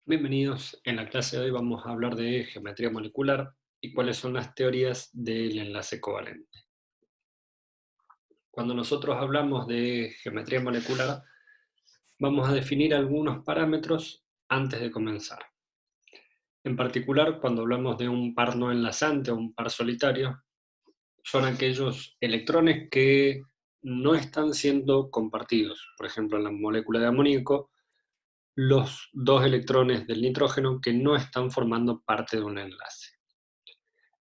Bienvenidos. En la clase de hoy vamos a hablar de geometría molecular y cuáles son las teorías del enlace covalente. Cuando nosotros hablamos de geometría molecular, vamos a definir algunos parámetros antes de comenzar. En particular, cuando hablamos de un par no enlazante o un par solitario, son aquellos electrones que no están siendo compartidos. Por ejemplo, en la molécula de amoníaco, los dos electrones del nitrógeno que no están formando parte de un enlace.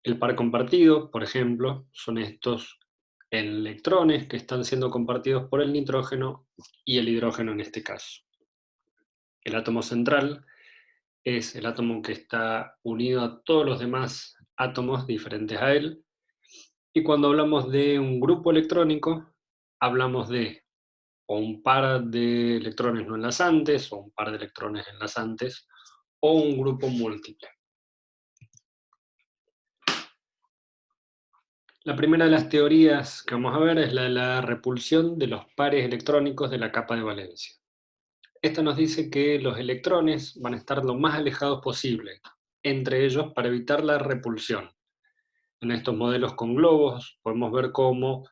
El par compartido, por ejemplo, son estos electrones que están siendo compartidos por el nitrógeno y el hidrógeno en este caso. El átomo central es el átomo que está unido a todos los demás átomos diferentes a él. Y cuando hablamos de un grupo electrónico, hablamos de o un par de electrones no enlazantes, o un par de electrones enlazantes, o un grupo múltiple. La primera de las teorías que vamos a ver es la de la repulsión de los pares electrónicos de la capa de valencia. Esta nos dice que los electrones van a estar lo más alejados posible entre ellos para evitar la repulsión. En estos modelos con globos podemos ver cómo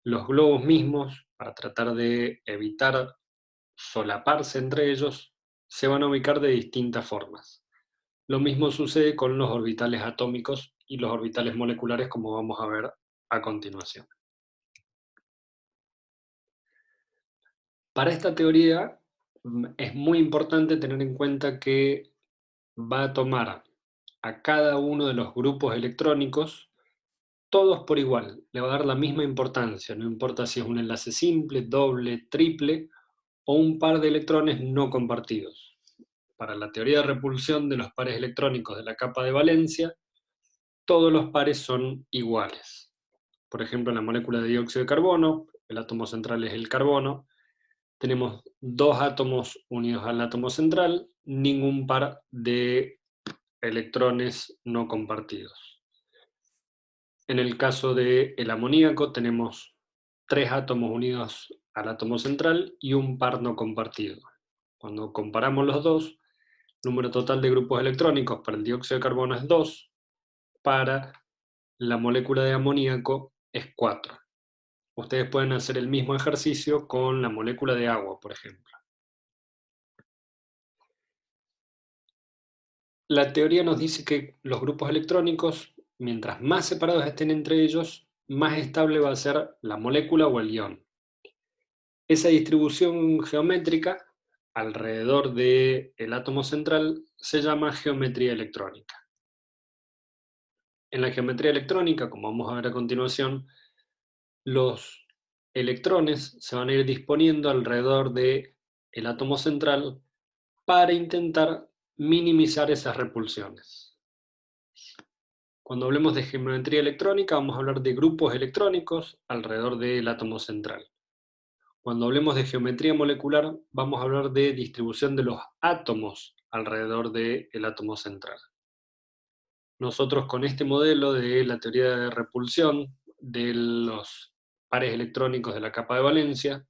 los globos mismos, para tratar de evitar solaparse entre ellos, se van a ubicar de distintas formas. Lo mismo sucede con los orbitales atómicos y los orbitales moleculares, como vamos a ver a continuación. Para esta teoría es muy importante tener en cuenta que va a tomar a cada uno de los grupos electrónicos, todos por igual, le va a dar la misma importancia, no importa si es un enlace simple, doble, triple o un par de electrones no compartidos. Para la teoría de repulsión de los pares electrónicos de la capa de valencia, todos los pares son iguales. Por ejemplo, en la molécula de dióxido de carbono, el átomo central es el carbono, tenemos dos átomos unidos al átomo central, ningún par de electrones no compartidos. En el caso del amoníaco tenemos tres átomos unidos al átomo central y un par no compartido. Cuando comparamos los dos, el número total de grupos electrónicos para el dióxido de carbono es 2, para la molécula de amoníaco es 4. Ustedes pueden hacer el mismo ejercicio con la molécula de agua, por ejemplo. La teoría nos dice que los grupos electrónicos, mientras más separados estén entre ellos, más estable va a ser la molécula o el ion. Esa distribución geométrica alrededor del átomo central se llama geometría electrónica. En la geometría electrónica, como vamos a ver a continuación, los electrones se van a ir disponiendo alrededor del átomo central para intentar minimizar esas repulsiones. Cuando hablemos de geometría electrónica, vamos a hablar de grupos electrónicos alrededor del átomo central. Cuando hablemos de geometría molecular, vamos a hablar de distribución de los átomos alrededor del átomo central. Nosotros con este modelo de la teoría de repulsión de los pares electrónicos de la capa de valencia,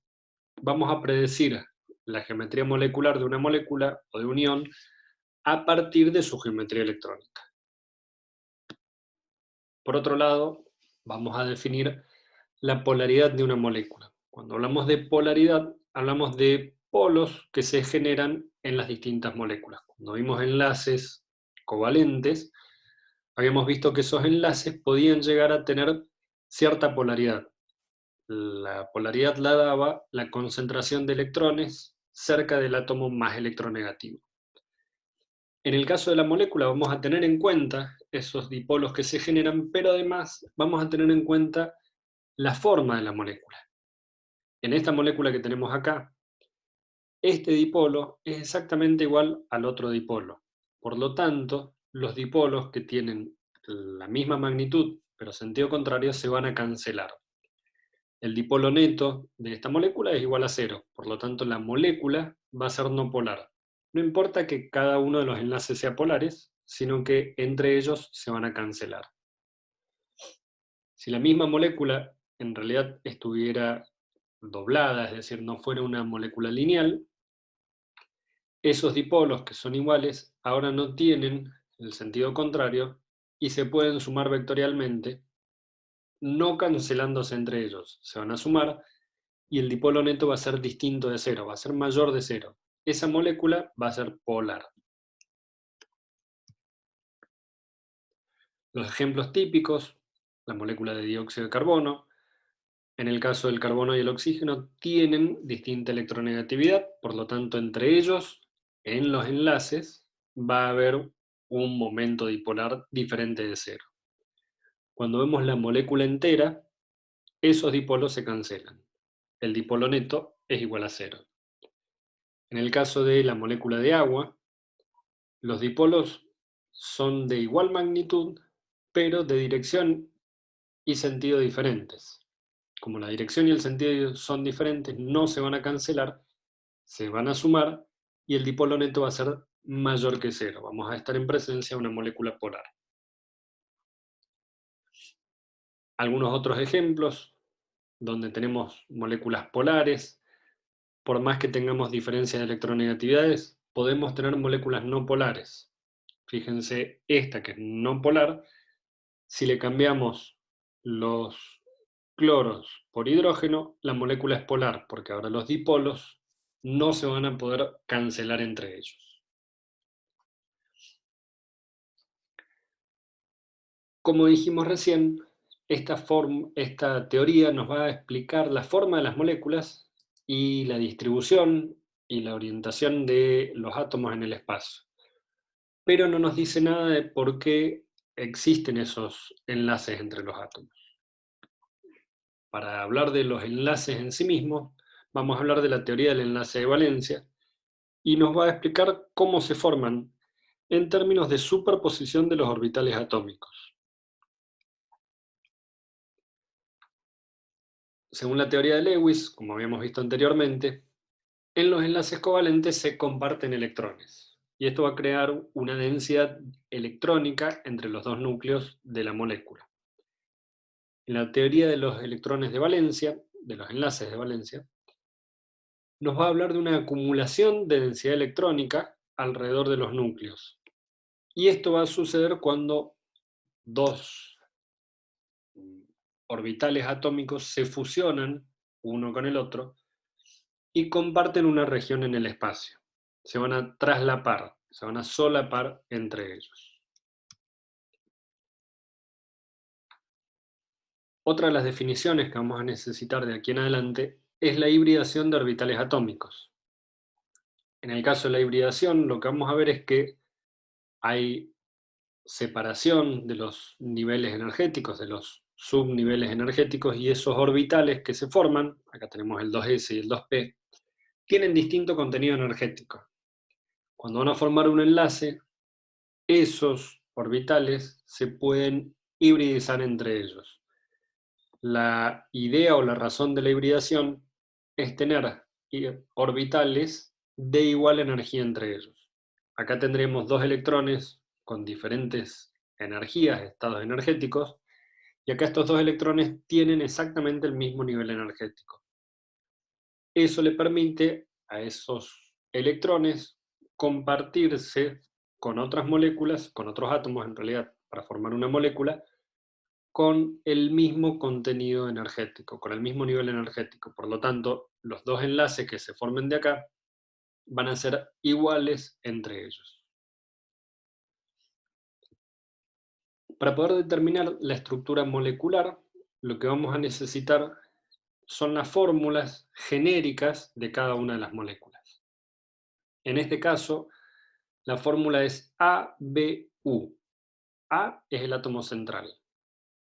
vamos a predecir la geometría molecular de una molécula o de un ion a partir de su geometría electrónica. Por otro lado, vamos a definir la polaridad de una molécula. Cuando hablamos de polaridad, hablamos de polos que se generan en las distintas moléculas. Cuando vimos enlaces covalentes, habíamos visto que esos enlaces podían llegar a tener cierta polaridad. La polaridad la daba la concentración de electrones cerca del átomo más electronegativo. En el caso de la molécula vamos a tener en cuenta esos dipolos que se generan, pero además vamos a tener en cuenta la forma de la molécula. En esta molécula que tenemos acá, este dipolo es exactamente igual al otro dipolo. Por lo tanto, los dipolos que tienen la misma magnitud, pero sentido contrario, se van a cancelar. El dipolo neto de esta molécula es igual a 0, por lo tanto la molécula va a ser no polar. No importa que cada uno de los enlaces sea polares, sino que entre ellos se van a cancelar. Si la misma molécula en realidad estuviera doblada, es decir, no fuera una molécula lineal, Esos dipolos que son iguales ahora no tienen el sentido contrario y se pueden sumar vectorialmente, no cancelándose entre ellos. Se van a sumar y el dipolo neto va a ser distinto de cero, va a ser mayor de cero. Esa molécula va a ser polar. Los ejemplos típicos, la molécula de dióxido de carbono. En el caso del carbono y el oxígeno tienen distinta electronegatividad, por lo tanto entre ellos, en los enlaces, va a haber un momento dipolar diferente de cero. Cuando vemos la molécula entera, esos dipolos se cancelan. El dipolo neto es igual a cero. En el caso de la molécula de agua, los dipolos son de igual magnitud, pero de dirección y sentido diferentes. Como la dirección y el sentido son diferentes, no se van a cancelar, se van a sumar y el dipolo neto va a ser mayor que cero. Vamos a estar en presencia de una molécula polar. Algunos otros ejemplos donde tenemos moléculas polares, por más que tengamos diferencia de electronegatividades, podemos tener moléculas no polares. Fíjense, esta que es no polar, si le cambiamos los cloros por hidrógeno, la molécula es polar, porque ahora los dipolos no se van a poder cancelar entre ellos. Como dijimos recién, esta teoría nos va a explicar la forma de las moléculas y la distribución y la orientación de los átomos en el espacio. Pero no nos dice nada de por qué existen esos enlaces entre los átomos. Para hablar de los enlaces en sí mismos, vamos a hablar de la teoría del enlace de valencia y nos va a explicar cómo se forman en términos de superposición de los orbitales atómicos. Según la teoría de Lewis, como habíamos visto anteriormente, en los enlaces covalentes se comparten electrones y esto va a crear una densidad electrónica entre los dos núcleos de la molécula. En la teoría de los electrones de valencia, de los enlaces de valencia, nos va a hablar de una acumulación de densidad electrónica alrededor de los núcleos. Y esto va a suceder cuando dos orbitales atómicos se fusionan uno con el otro y comparten una región en el espacio. Se van a traslapar, se van a solapar entre ellos. Otra de las definiciones que vamos a necesitar de aquí en adelante es la hibridación de orbitales atómicos. En el caso de la hibridación, lo que vamos a ver es que hay separación de los niveles energéticos, de los subniveles energéticos, y esos orbitales que se forman, acá tenemos el 2s y el 2p, tienen distinto contenido energético. Cuando van a formar un enlace, esos orbitales se pueden hibridizar entre ellos. La idea o la razón de la hibridación es tener orbitales de igual energía entre ellos. Acá tendremos dos electrones con diferentes energías, estados energéticos, y acá estos dos electrones tienen exactamente el mismo nivel energético. Eso le permite a esos electrones compartirse con otras moléculas, con otros átomos en realidad, para formar una molécula, con el mismo contenido energético, con el mismo nivel energético. Por lo tanto, los dos enlaces que se formen de acá van a ser iguales entre ellos. Para poder determinar la estructura molecular, lo que vamos a necesitar son las fórmulas genéricas de cada una de las moléculas. En este caso, la fórmula es ABU. A es el átomo central.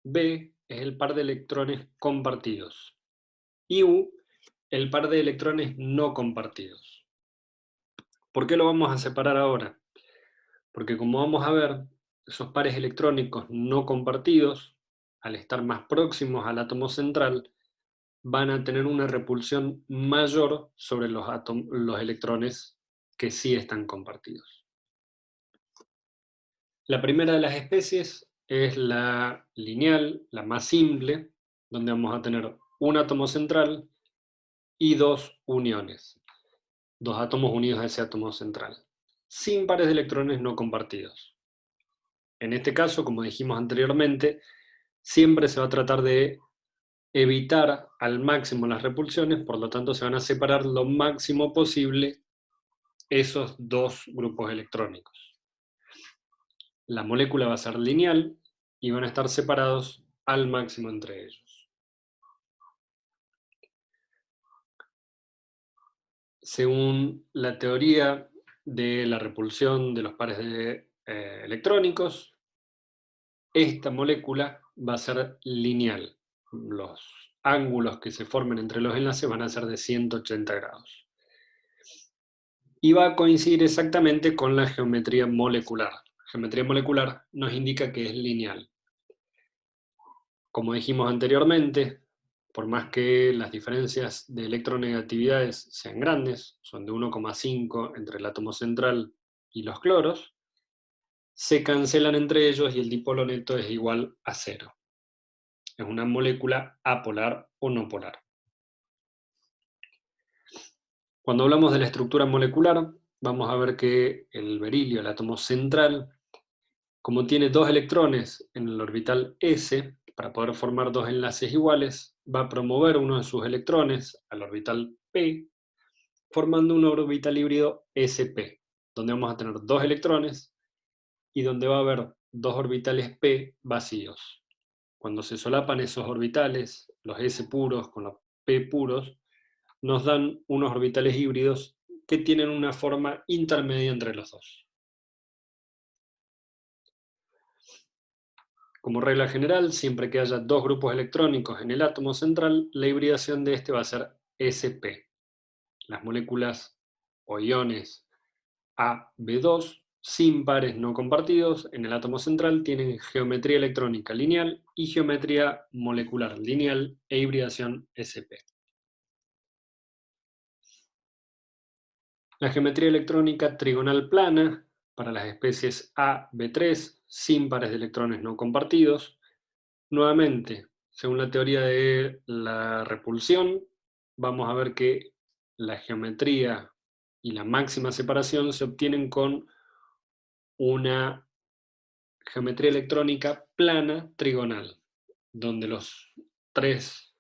B es el par de electrones compartidos. Y U, el par de electrones no compartidos. ¿Por qué lo vamos a separar ahora? Porque como vamos a ver, esos pares electrónicos no compartidos, al estar más próximos al átomo central, van a tener una repulsión mayor sobre los electrones que sí están compartidos. La primera de las especies es la lineal, la más simple, donde vamos a tener un átomo central y dos uniones. dos átomos unidos a ese átomo central, sin pares de electrones no compartidos. En este caso, como dijimos anteriormente, siempre se va a tratar de evitar al máximo las repulsiones, por lo tanto se van a separar lo máximo posible esos dos grupos electrónicos. La molécula va a ser lineal y van a estar separados al máximo entre ellos. Según la teoría de la repulsión de los pares de electrónicos, esta molécula va a ser lineal. Los ángulos que se formen entre los enlaces van a ser de 180 grados. Y va a coincidir exactamente con la geometría molecular. La geometría molecular nos indica que es lineal. Como dijimos anteriormente, por más que las diferencias de electronegatividades sean grandes, son de 1,5 entre el átomo central y los cloros, se cancelan entre ellos y el dipolo neto es igual a 0. Es una molécula apolar o no polar. Cuando hablamos de la estructura molecular, vamos a ver que el berilio, el átomo central, como tiene dos electrones en el orbital s, para poder formar dos enlaces iguales, va a promover uno de sus electrones al orbital p, formando un orbital híbrido sp, donde vamos a tener dos electrones y donde va a haber dos orbitales p vacíos. Cuando se solapan esos orbitales, los s puros con los p puros, nos dan unos orbitales híbridos que tienen una forma intermedia entre los dos. Como regla general, siempre que haya dos grupos electrónicos en el átomo central, la hibridación de este va a ser sp. Las moléculas o iones AB2 sin pares no compartidos en el átomo central tienen geometría electrónica lineal y geometría molecular lineal e hibridación sp. La geometría electrónica trigonal plana para las especies A, B3 sin pares de electrones no compartidos. Nuevamente, según la teoría de la repulsión, vamos a ver que la geometría y la máxima separación se obtienen con una geometría electrónica plana trigonal, donde los tres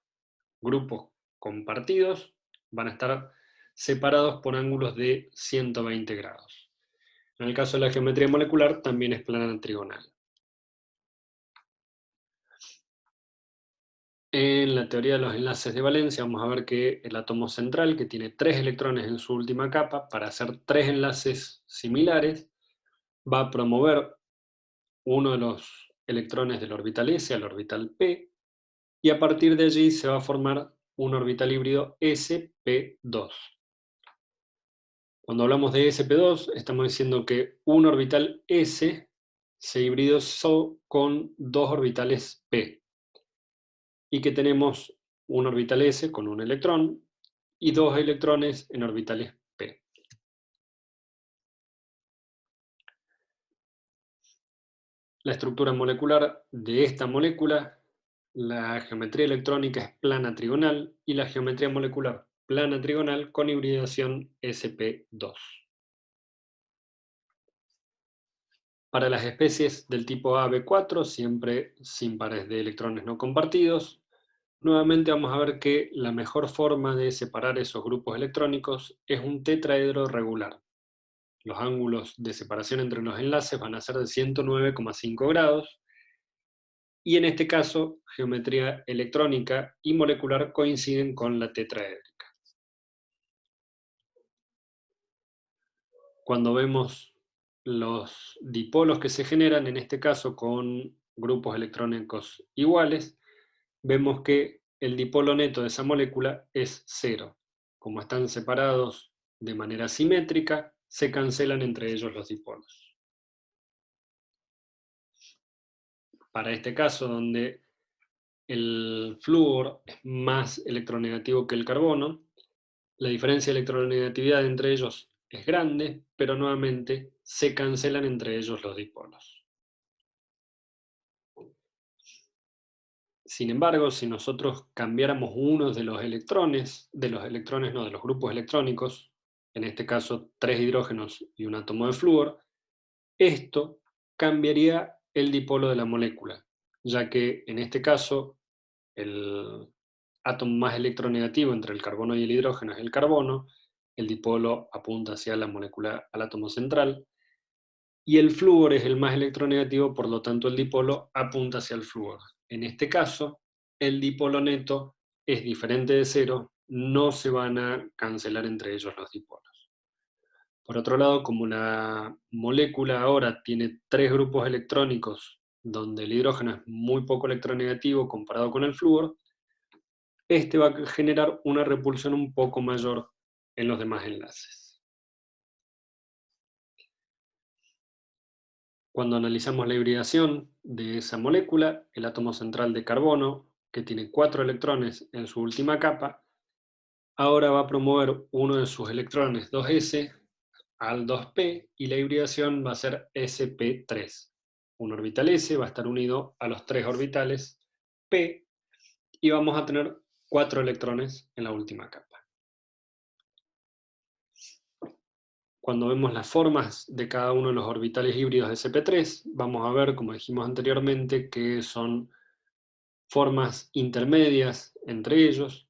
grupos compartidos van a estar separados por ángulos de 120 grados. En el caso de la geometría molecular también es plana trigonal. En la teoría de los enlaces de valencia vamos a ver que el átomo central, que tiene tres electrones en su última capa, para hacer tres enlaces similares, va a promover uno de los electrones del orbital s al orbital p, y a partir de allí se va a formar un orbital híbrido sp2. Cuando hablamos de sp2, estamos diciendo que un orbital s se hibridizó con dos orbitales p, y que tenemos un orbital s con un electrón y dos electrones en orbitales p. La estructura molecular de esta molécula, la geometría electrónica es plana trigonal y la geometría molecular plana trigonal con hibridación sp2. Para las especies del tipo AB4, siempre sin pares de electrones no compartidos, nuevamente vamos a ver que la mejor forma de separar esos grupos electrónicos es un tetraedro regular. Los ángulos de separación entre los enlaces van a ser de 109,5 grados, y en este caso, geometría electrónica y molecular coinciden con la tetraédrica. Cuando vemos los dipolos que se generan, en este caso con grupos electrónicos iguales, vemos que el dipolo neto de esa molécula es 0. Como están separados de manera simétrica, se cancelan entre ellos los dipolos. Para este caso, donde el flúor es más electronegativo que el carbono, la diferencia de electronegatividad entre ellos es grande, pero nuevamente se cancelan entre ellos los dipolos. Sin embargo, si nosotros cambiáramos uno de los grupos electrónicos, en este caso 3 hidrógenos y un átomo de flúor, esto cambiaría el dipolo de la molécula, ya que en este caso el átomo más electronegativo entre el carbono y el hidrógeno es el carbono, el dipolo apunta hacia la molécula, al átomo central, y el flúor es el más electronegativo, por lo tanto el dipolo apunta hacia el flúor. En este caso, el dipolo neto es diferente de cero, no se van a cancelar entre ellos los dipolos. Por otro lado, como la molécula ahora tiene 3 grupos electrónicos, donde el hidrógeno es muy poco electronegativo comparado con el flúor, este va a generar una repulsión un poco mayor en los demás enlaces. Cuando analizamos la hibridación de esa molécula, el átomo central de carbono, que tiene 4 electrones en su última capa, ahora va a promover uno de sus electrones 2s al 2p y la hibridación va a ser sp3. Un orbital s va a estar unido a los 3 orbitales p y vamos a tener 4 electrones en la última capa. Cuando vemos las formas de cada uno de los orbitales híbridos de sp3, vamos a ver, como dijimos anteriormente, que son formas intermedias entre ellos,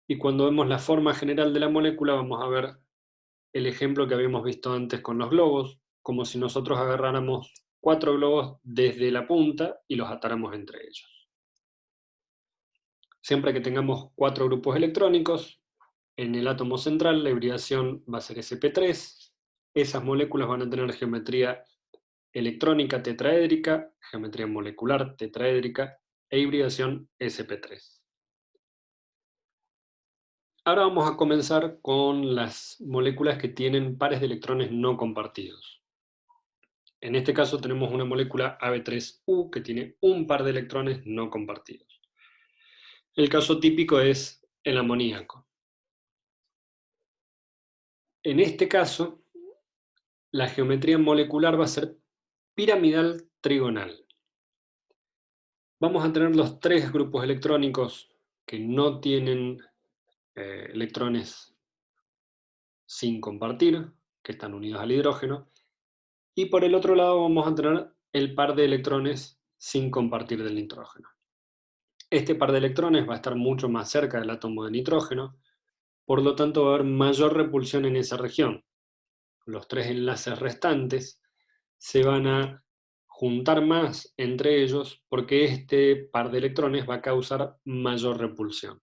y cuando vemos la forma general de la molécula vamos a ver el ejemplo que habíamos visto antes con los globos, como si nosotros agarráramos 4 globos desde la punta y los atáramos entre ellos. Siempre que tengamos 4 grupos electrónicos, en el átomo central la hibridación va a ser sp3, esas moléculas van a tener geometría electrónica tetraédrica, geometría molecular tetraédrica e hibridación sp3. Ahora vamos a comenzar con las moléculas que tienen pares de electrones no compartidos. En este caso tenemos una molécula Ab3U que tiene un par de electrones no compartidos. El caso típico es el amoníaco. En este caso, la geometría molecular va a ser piramidal trigonal. Vamos a tener los 3 grupos electrónicos que no tienen electrones sin compartir, que están unidos al hidrógeno, y por el otro lado vamos a tener el par de electrones sin compartir del nitrógeno. Este par de electrones va a estar mucho más cerca del átomo de nitrógeno, por lo tanto va a haber mayor repulsión en esa región. Los 3 enlaces restantes se van a juntar más entre ellos porque este par de electrones va a causar mayor repulsión.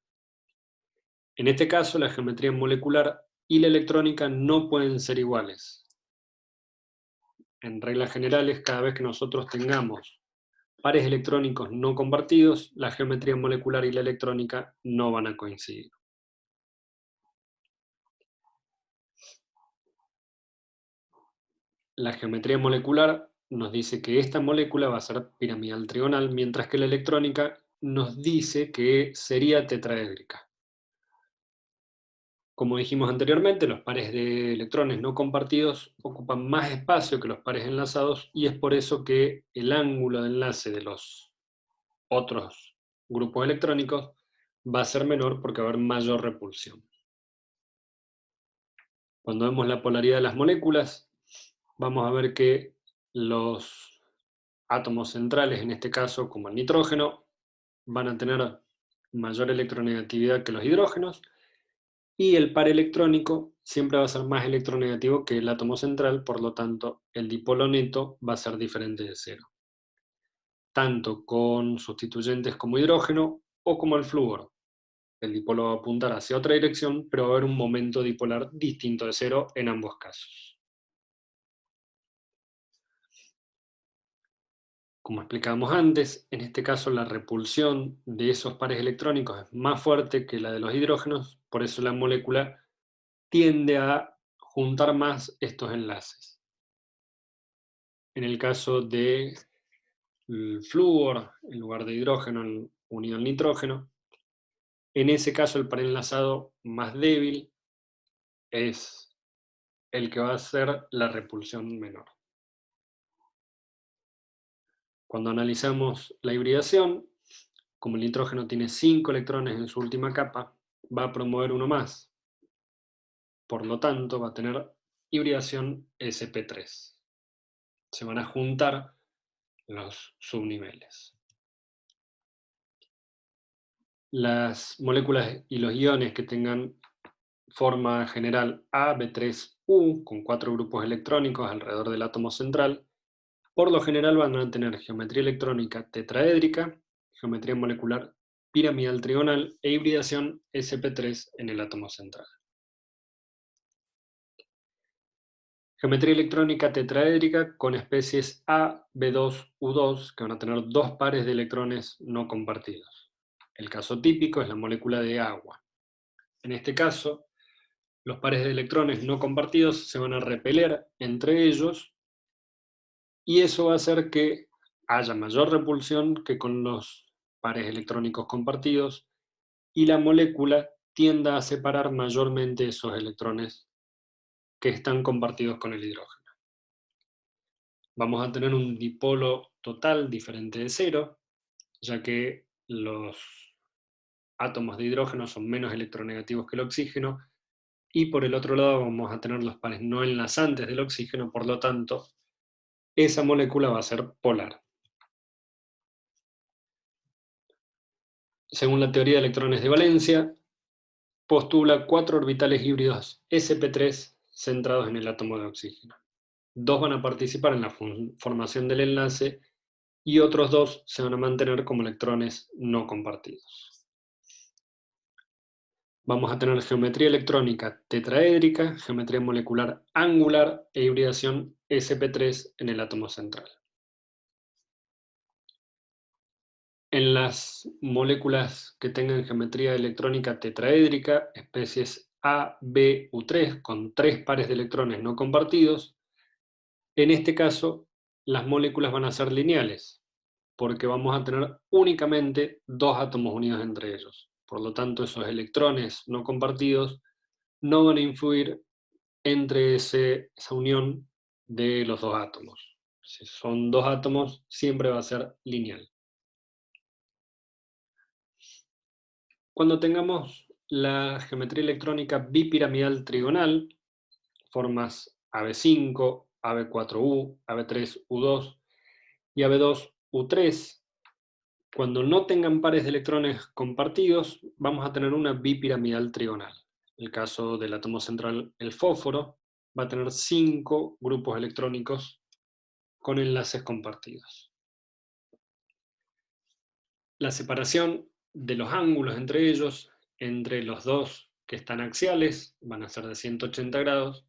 En este caso, la geometría molecular y la electrónica no pueden ser iguales. En reglas generales, cada vez que nosotros tengamos pares electrónicos no compartidos, la geometría molecular y la electrónica no van a coincidir. La geometría molecular nos dice que esta molécula va a ser piramidal trigonal, mientras que la electrónica nos dice que sería tetraédrica. Como dijimos anteriormente, los pares de electrones no compartidos ocupan más espacio que los pares enlazados y es por eso que el ángulo de enlace de los otros grupos electrónicos va a ser menor porque va a haber mayor repulsión. Cuando vemos la polaridad de las moléculas, vamos a ver que los átomos centrales, en este caso como el nitrógeno, van a tener mayor electronegatividad que los hidrógenos, y el par electrónico siempre va a ser más electronegativo que el átomo central, por lo tanto, el dipolo neto va a ser diferente de cero, tanto con sustituyentes como hidrógeno o como el flúor. El dipolo va a apuntar hacia otra dirección, pero va a haber un momento dipolar distinto de cero en ambos casos. Como explicábamos antes, en este caso la repulsión de esos pares electrónicos es más fuerte que la de los hidrógenos, por eso la molécula tiende a juntar más estos enlaces. En el caso del flúor, en lugar de hidrógeno unido al nitrógeno, en ese caso el par enlazado más débil es el que va a ser la repulsión menor. Cuando analizamos la hibridación, como el nitrógeno tiene 5 electrones en su última capa, va a promover uno más. por lo tanto va a tener hibridación sp3. Se van a juntar los subniveles. Las moléculas y los iones que tengan forma general AB3U, con 4 grupos electrónicos alrededor del átomo central, por lo general van a tener geometría electrónica tetraédrica, geometría molecular piramidal trigonal e hibridación sp3 en el átomo central. Geometría electrónica tetraédrica con especies A, B2, U2, que van a tener 2 pares de electrones no compartidos. El caso típico es la molécula de agua. En este caso, los pares de electrones no compartidos se van a repeler entre ellos y eso va a hacer que haya mayor repulsión que con los pares electrónicos compartidos y la molécula tienda a separar mayormente esos electrones que están compartidos con el hidrógeno. Vamos a tener un dipolo total diferente de cero, ya que los átomos de hidrógeno son menos electronegativos que el oxígeno, y por el otro lado vamos a tener los pares no enlazantes del oxígeno, por lo tanto, esa molécula va a ser polar. Según la teoría de electrones de valencia, postula 4 orbitales híbridos sp3 centrados en el átomo de oxígeno. 2 van a participar en la formación del enlace y otros 2 se van a mantener como electrones no compartidos. Vamos a tener geometría electrónica tetraédrica, geometría molecular angular e hibridación sp3 en el átomo central. En las moléculas que tengan geometría electrónica tetraédrica, especies A, B, U3, con 3 pares de electrones no compartidos, en este caso las moléculas van a ser lineales, porque vamos a tener únicamente 2 átomos unidos entre ellos. Por lo tanto, esos electrones no compartidos no van a influir entre esa unión de los 2 átomos. Si son 2 átomos, siempre va a ser lineal. Cuando tengamos la geometría electrónica bipiramidal trigonal, formas AB5, AB4U, AB3U2 y AB2U3, cuando no tengan pares de electrones compartidos, vamos a tener una bipiramidal trigonal. En el caso del átomo central, el fósforo, va a tener 5 grupos electrónicos con enlaces compartidos. La separación de los ángulos entre ellos, entre los dos que están axiales, van a ser de 180 grados,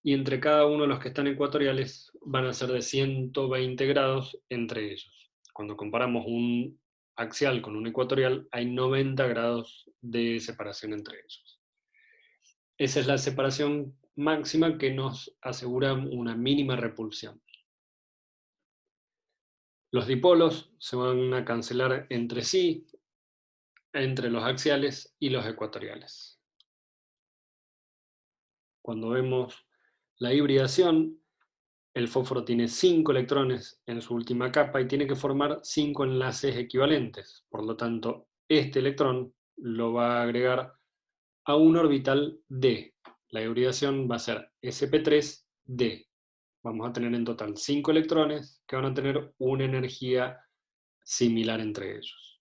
y entre cada uno de los que están ecuatoriales van a ser de 120 grados entre ellos. Cuando comparamos un axial con un ecuatorial, hay 90 grados de separación entre ellos. Esa es la separación máxima que nos asegura una mínima repulsión. Los dipolos se van a cancelar entre sí, entre los axiales y los ecuatoriales. Cuando vemos la hibridación, el fósforo tiene 5 electrones en su última capa y tiene que formar 5 enlaces equivalentes. Por lo tanto, este electrón lo va a agregar a un orbital D. La hibridación va a ser sp3d. Vamos a tener en total 5 electrones que van a tener una energía similar entre ellos.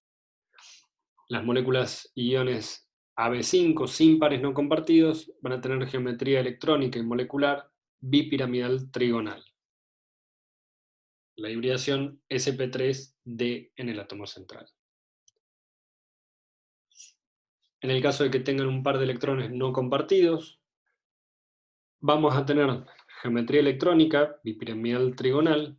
Las moléculas iones AB5 sin pares no compartidos van a tener geometría electrónica y molecular bipiramidal trigonal. La hibridación sp3d en el átomo central. En el caso de que tengan un par de electrones no compartidos, vamos a tener geometría electrónica bipiramidal trigonal,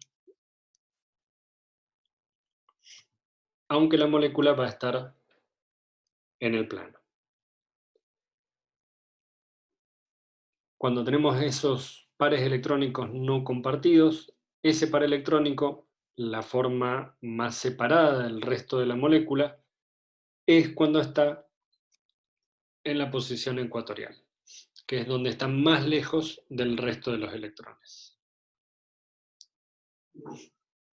aunque la molécula va a estar en el plano. Cuando tenemos esos pares electrónicos no compartidos, ese par electrónico, la forma más separada del resto de la molécula, es cuando está en la posición ecuatorial, que es donde está más lejos del resto de los electrones.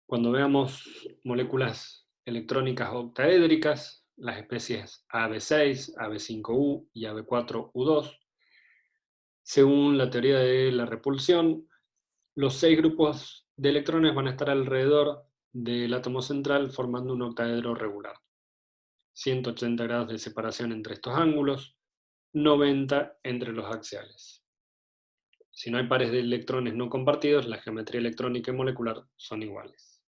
Cuando veamos moléculas electrónicas octaédricas, las especies AB6, AB5U y AB4U2, Según la teoría de la repulsión, los 6 grupos de electrones van a estar alrededor del átomo central formando un octaedro regular. 180 grados de separación entre estos ángulos, 90 entre los axiales. Si no hay pares de electrones no compartidos, la geometría electrónica y molecular son iguales.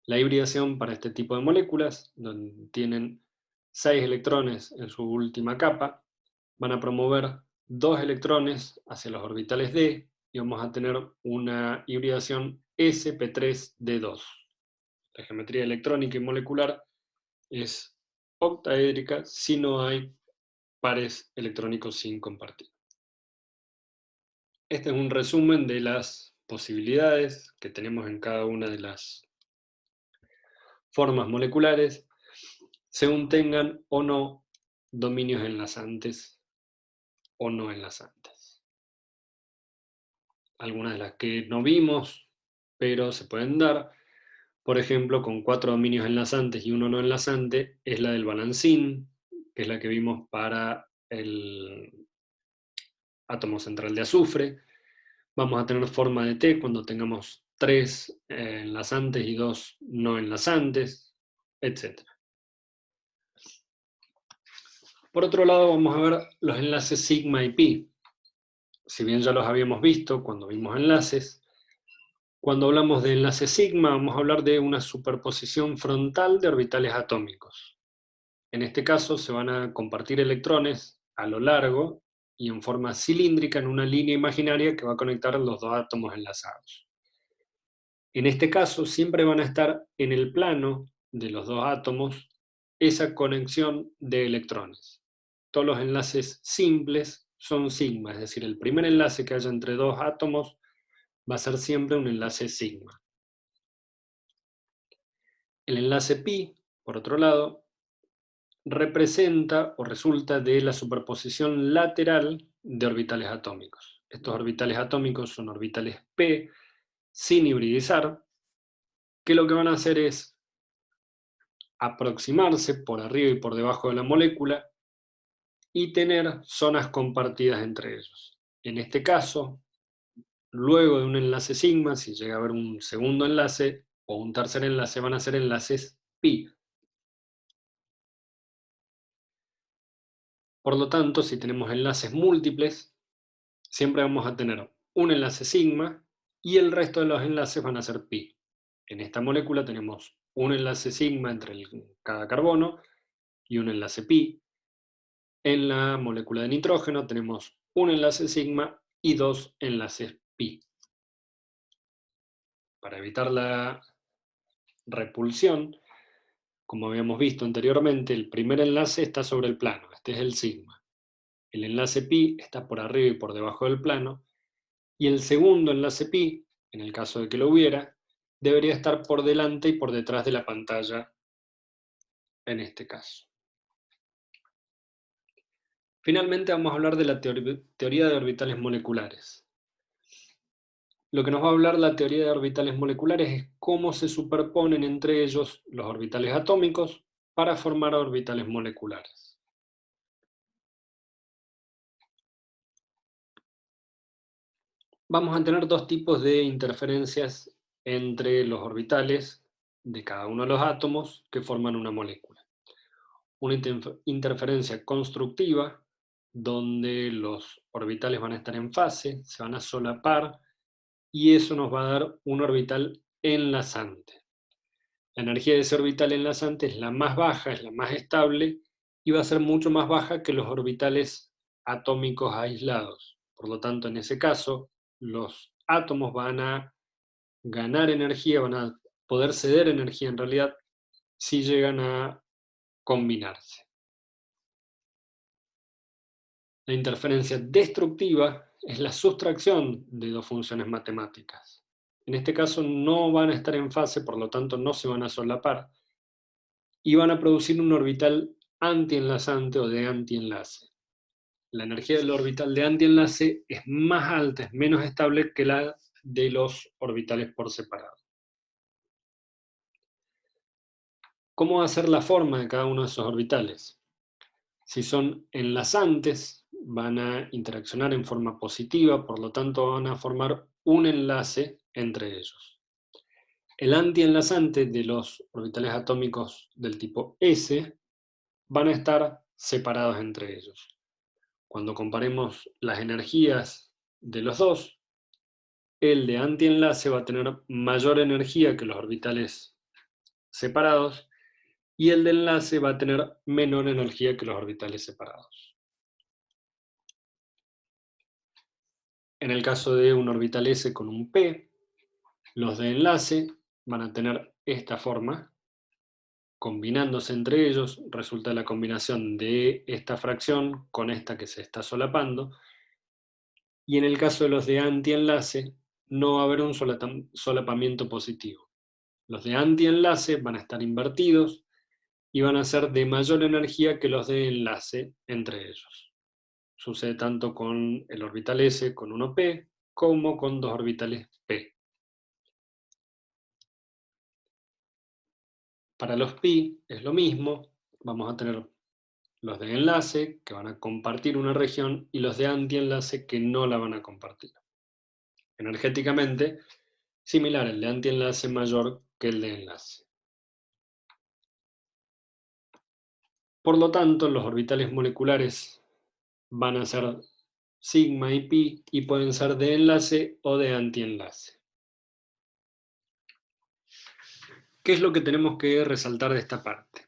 La hibridación para este tipo de moléculas, donde tienen 6 electrones en su última capa, van a promover 2 electrones hacia los orbitales d y vamos a tener una hibridación sp3d2. La geometría electrónica y molecular es octaédrica si no hay pares electrónicos sin compartir. Este es un resumen de las posibilidades que tenemos en cada una de las formas moleculares, según tengan o no dominios enlazantes o no enlazantes. Algunas de las que no vimos, pero se pueden dar, por ejemplo, con 4 dominios enlazantes y 1 no enlazante, es la del balancín, que es la que vimos para el átomo central de azufre. Vamos a tener forma de T cuando tengamos 3 enlazantes y 2 no enlazantes, etc. Por otro lado, vamos a ver los enlaces sigma y pi. Si bien ya los habíamos visto cuando vimos enlaces, cuando hablamos de enlace sigma vamos a hablar de una superposición frontal de orbitales atómicos. En este caso se van a compartir electrones a lo largo y en forma cilíndrica en una línea imaginaria que va a conectar los dos átomos enlazados. En este caso siempre van a estar en el plano de los dos átomos esa conexión de electrones. Todos los enlaces simples son sigma, es decir, el primer enlace que haya entre dos átomos va a ser siempre un enlace sigma. El enlace pi, por otro lado, representa o resulta de la superposición lateral de orbitales atómicos. Estos orbitales atómicos son orbitales p sin hibridizar, que lo que van a hacer es aproximarse por arriba y por debajo de la molécula y tener zonas compartidas entre ellos. En este caso, luego de un enlace sigma, si llega a haber un segundo enlace o un tercer enlace, van a ser enlaces pi. Por lo tanto, si tenemos enlaces múltiples, siempre vamos a tener un enlace sigma y el resto de los enlaces van a ser pi. En esta molécula tenemos un enlace sigma entre cada carbono y un enlace pi. En la molécula de nitrógeno tenemos un enlace sigma y 2 enlaces pi. Para evitar la repulsión, como habíamos visto anteriormente, el primer enlace está sobre el plano, este es el sigma. El enlace pi está por arriba y por debajo del plano, y el segundo enlace pi, en el caso de que lo hubiera, debería estar por delante y por detrás de la pantalla en este caso. Finalmente vamos a hablar de la teoría de orbitales moleculares. Lo que nos va a hablar la teoría de orbitales moleculares es cómo se superponen entre ellos los orbitales atómicos para formar orbitales moleculares. Vamos a tener dos tipos de interferencias entre los orbitales de cada uno de los átomos que forman una molécula. Una interferencia constructiva, donde los orbitales van a estar en fase, se van a solapar, y eso nos va a dar un orbital enlazante. La energía de ese orbital enlazante es la más baja, es la más estable, y va a ser mucho más baja que los orbitales atómicos aislados. Por lo tanto, en ese caso, los átomos van a ganar energía, van a poder ceder energía en realidad, si llegan a combinarse. La interferencia destructiva es la sustracción de dos funciones matemáticas. En este caso no van a estar en fase, por lo tanto no se van a solapar, y van a producir un orbital antienlazante o de antienlace. La energía del orbital de antienlace es más alta, es menos estable que la de los orbitales por separado. ¿Cómo va a ser la forma de cada uno de esos orbitales? Si son enlazantes, van a interaccionar en forma positiva, por lo tanto van a formar un enlace entre ellos. El antienlazante de los orbitales atómicos del tipo S van a estar separados entre ellos. Cuando comparemos las energías de los dos, el de antienlace va a tener mayor energía que los orbitales separados y el de enlace va a tener menor energía que los orbitales separados. En el caso de un orbital S con un P, los de enlace van a tener esta forma. Combinándose entre ellos, resulta la combinación de esta fracción con esta que se está solapando. Y en el caso de los de antienlace, no va a haber un solapamiento positivo. Los de antienlace van a estar invertidos y van a ser de mayor energía que los de enlace entre ellos. Sucede tanto con el orbital S con 1p como con dos orbitales p. Para los pi es lo mismo, vamos a tener los de enlace que van a compartir una región y los de antienlace que no la van a compartir. Energéticamente, similar, el de antienlace mayor que el de enlace. Por lo tanto, los orbitales moleculares van a ser sigma y pi y pueden ser de enlace o de antienlace. ¿Qué es lo que tenemos que resaltar de esta parte?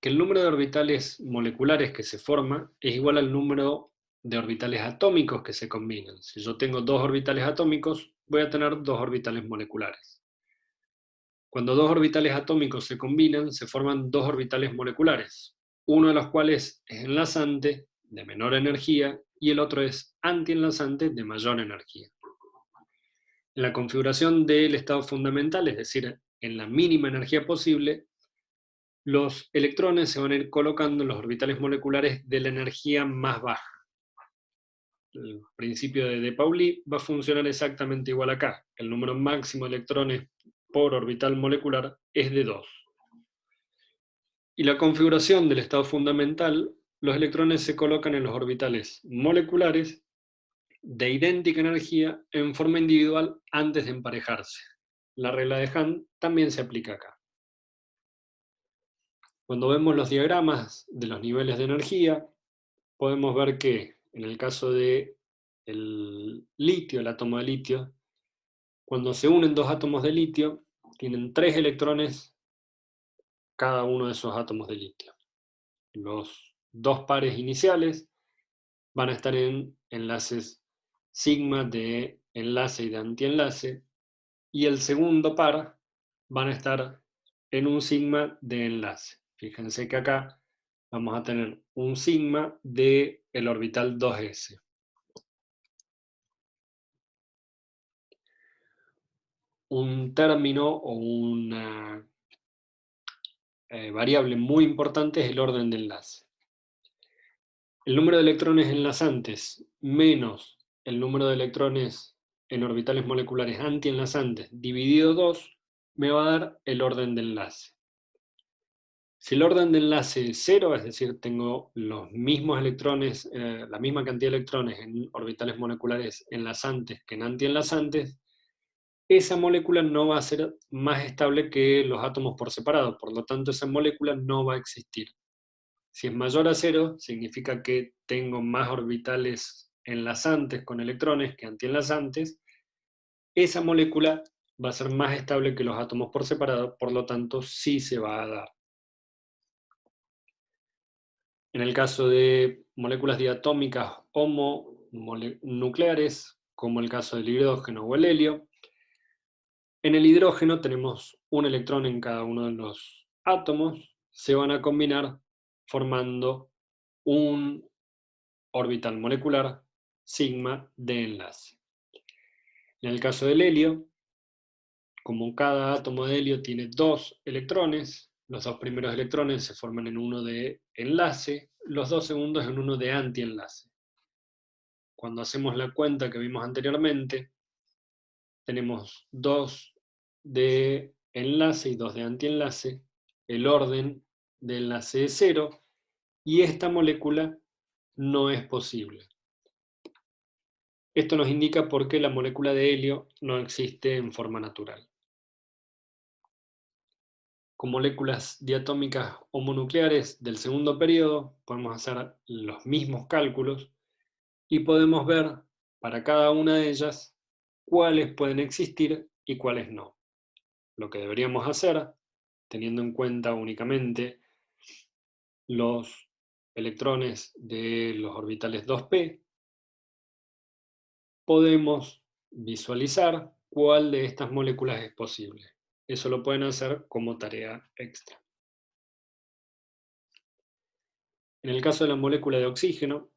Que el número de orbitales moleculares que se forma es igual al número de orbitales atómicos que se combinan. Si yo tengo dos orbitales atómicos, voy a tener dos orbitales moleculares. Cuando dos orbitales atómicos se combinan, se forman dos orbitales moleculares, uno de los cuales es enlazante, de menor energía, y el otro es antienlazante, de mayor energía. En la configuración del estado fundamental, es decir, en la mínima energía posible, los electrones se van a ir colocando en los orbitales moleculares de la energía más baja. El principio de De Pauli va a funcionar exactamente igual acá. El número máximo de electrones por orbital molecular es de 2. Y la configuración del estado fundamental, los electrones se colocan en los orbitales moleculares de idéntica energía en forma individual antes de emparejarse. La regla de Hahn también se aplica acá. Cuando vemos los diagramas de los niveles de energía, podemos ver que en el caso del litio, el átomo de litio, cuando se unen dos átomos de litio, tienen 3 electrones cada uno de esos átomos de litio. Los dos pares iniciales van a estar en enlaces sigma de enlace y de antienlace, y el segundo par van a estar en un sigma de enlace. Fíjense que acá vamos a tener un sigma del orbital 2s. Un término o una variable muy importante es el orden de enlace. El número de electrones enlazantes menos el número de electrones en orbitales moleculares antienlazantes dividido 2 me va a dar el orden de enlace. Si el orden de enlace es 0, es decir, tengo los mismos electrones, la misma cantidad de electrones en orbitales moleculares enlazantes que en antienlazantes, esa molécula no va a ser más estable que los átomos por separado, por lo tanto esa molécula no va a existir. Si es mayor a 0, significa que tengo más orbitales enlazantes con electrones que antienlazantes. Esa molécula va a ser más estable que los átomos por separado, por lo tanto sí se va a dar. En el caso de moléculas diatómicas homonucleares, como el caso del hidrógeno o el helio, en el hidrógeno tenemos un electrón en cada uno de los átomos, se van a combinar formando un orbital molecular sigma de enlace. En el caso del helio, como cada átomo de helio tiene 2 electrones, los 2 primeros electrones se forman en uno de enlace, los 2 segundos en uno de antienlace. Cuando hacemos la cuenta que vimos anteriormente, tenemos 2 de enlace y 2 de antienlace, el orden de enlace es 0, y esta molécula no es posible. Esto nos indica por qué la molécula de helio no existe en forma natural. Con moléculas diatómicas homonucleares del segundo periodo podemos hacer los mismos cálculos y podemos ver para cada una de ellas cuáles pueden existir y cuáles no. Lo que deberíamos hacer, teniendo en cuenta únicamente los electrones de los orbitales 2p, podemos visualizar cuál de estas moléculas es posible. Eso lo pueden hacer como tarea extra. En el caso de la molécula de oxígeno,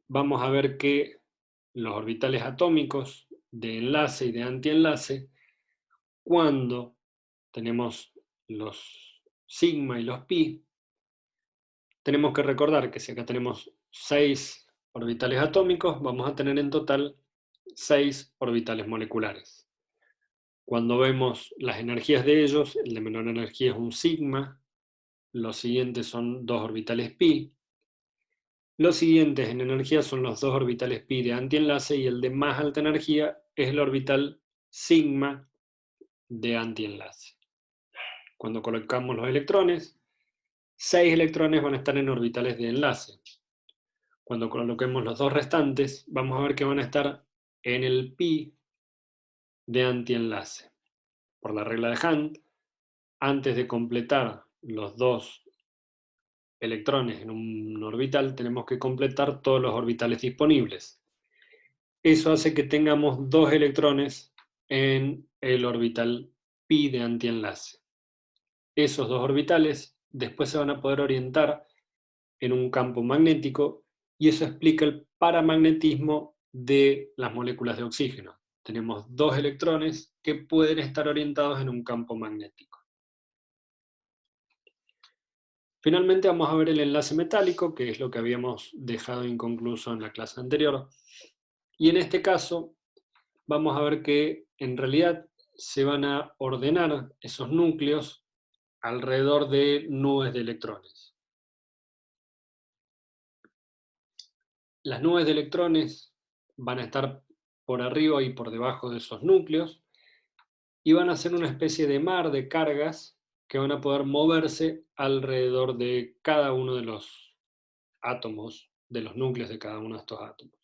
vamos a ver que los orbitales atómicos de enlace y de antienlace, cuando tenemos los sigma y los pi, tenemos que recordar que si acá tenemos 6 orbitales atómicos, vamos a tener en total 6 orbitales moleculares. Cuando vemos las energías de ellos, el de menor energía es un sigma, los siguientes son 2 orbitales pi, los siguientes en energía son los 2 orbitales pi de antienlace y el de más alta energía es el orbital sigma de antienlace. Cuando colocamos los electrones, 6 electrones van a estar en orbitales de enlace. Cuando coloquemos los dos restantes, vamos a ver que van a estar en el pi de antienlace. Por la regla de Hund, antes de completar los dos electrones en un orbital, tenemos que completar todos los orbitales disponibles. Eso hace que tengamos 2 electrones en el orbital pi de antienlace. Esos 2 orbitales después se van a poder orientar en un campo magnético y eso explica el paramagnetismo de las moléculas de oxígeno. Tenemos 2 electrones que pueden estar orientados en un campo magnético. Finalmente vamos a ver el enlace metálico, que es lo que habíamos dejado inconcluso en la clase anterior. Y en este caso vamos a ver que en realidad se van a ordenar esos núcleos alrededor de nubes de electrones. Las nubes de electrones van a estar por arriba y por debajo de esos núcleos y van a ser una especie de mar de cargas que van a poder moverse alrededor de cada uno de los átomos, de los núcleos de cada uno de estos átomos.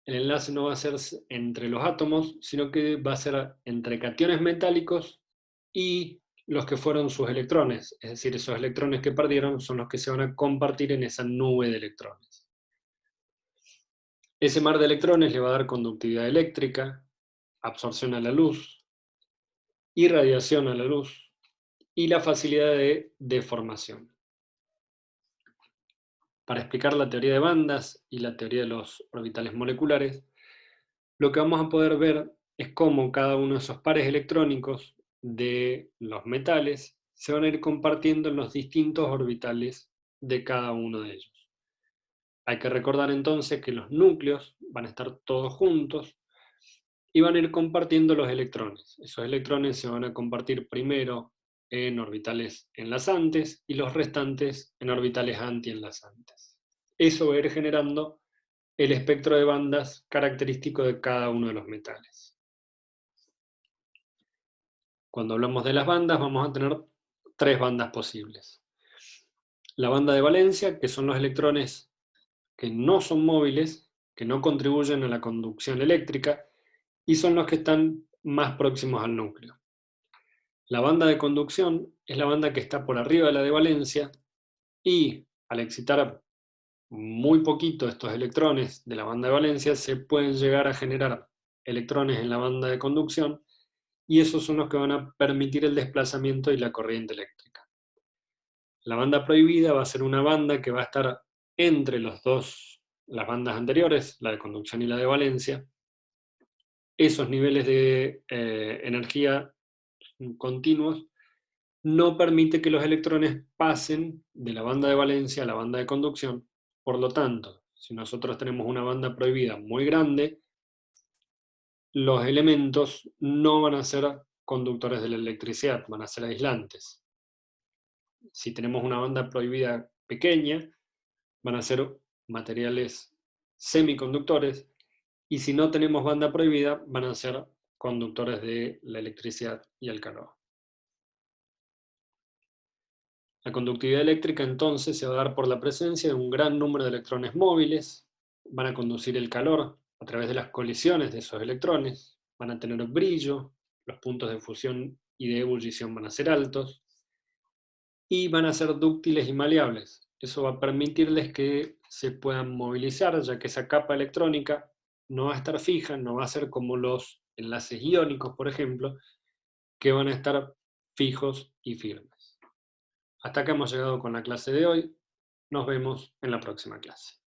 El enlace no va a ser entre los átomos, sino que va a ser entre cationes metálicos y los que fueron sus electrones. Es decir, esos electrones que perdieron son los que se van a compartir en esa nube de electrones. Ese mar de electrones le va a dar conductividad eléctrica, absorción a la luz, irradiación a la luz y la facilidad de deformación. Para explicar la teoría de bandas y la teoría de los orbitales moleculares, lo que vamos a poder ver es cómo cada uno de esos pares electrónicos de los metales se van a ir compartiendo en los distintos orbitales de cada uno de ellos. Hay que recordar entonces que los núcleos van a estar todos juntos y van a ir compartiendo los electrones. Esos electrones se van a compartir primero en orbitales enlazantes y los restantes en orbitales antienlazantes. Eso va a ir generando el espectro de bandas característico de cada uno de los metales. Cuando hablamos de las bandas, vamos a tener 3 bandas posibles. La banda de valencia, que son los electrones que no son móviles, que no contribuyen a la conducción eléctrica, y son los que están más próximos al núcleo. La banda de conducción es la banda que está por arriba de la de valencia, y al excitar muy poquito estos electrones de la banda de valencia, se pueden llegar a generar electrones en la banda de conducción, y esos son los que van a permitir el desplazamiento y la corriente eléctrica. La banda prohibida va a ser una banda que va a estar entre las bandas anteriores, la de conducción y la de valencia. Esos niveles de energía continuos no permite que los electrones pasen de la banda de valencia a la banda de conducción. Por lo tanto, si nosotros tenemos una banda prohibida muy grande, los elementos no van a ser conductores de la electricidad, van a ser aislantes. Si tenemos una banda prohibida pequeña, van a ser materiales semiconductores, y si no tenemos banda prohibida, van a ser conductores de la electricidad y el calor. La conductividad eléctrica entonces se va a dar por la presencia de un gran número de electrones móviles, van a conducir el calor a través de las colisiones de esos electrones, van a tener brillo, los puntos de fusión y de ebullición van a ser altos, y van a ser dúctiles y maleables. Eso va a permitirles que se puedan movilizar, ya que esa capa electrónica no va a estar fija, no va a ser como los enlaces iónicos, por ejemplo, que van a estar fijos y firmes. Hasta acá hemos llegado con la clase de hoy. Nos vemos en la próxima clase.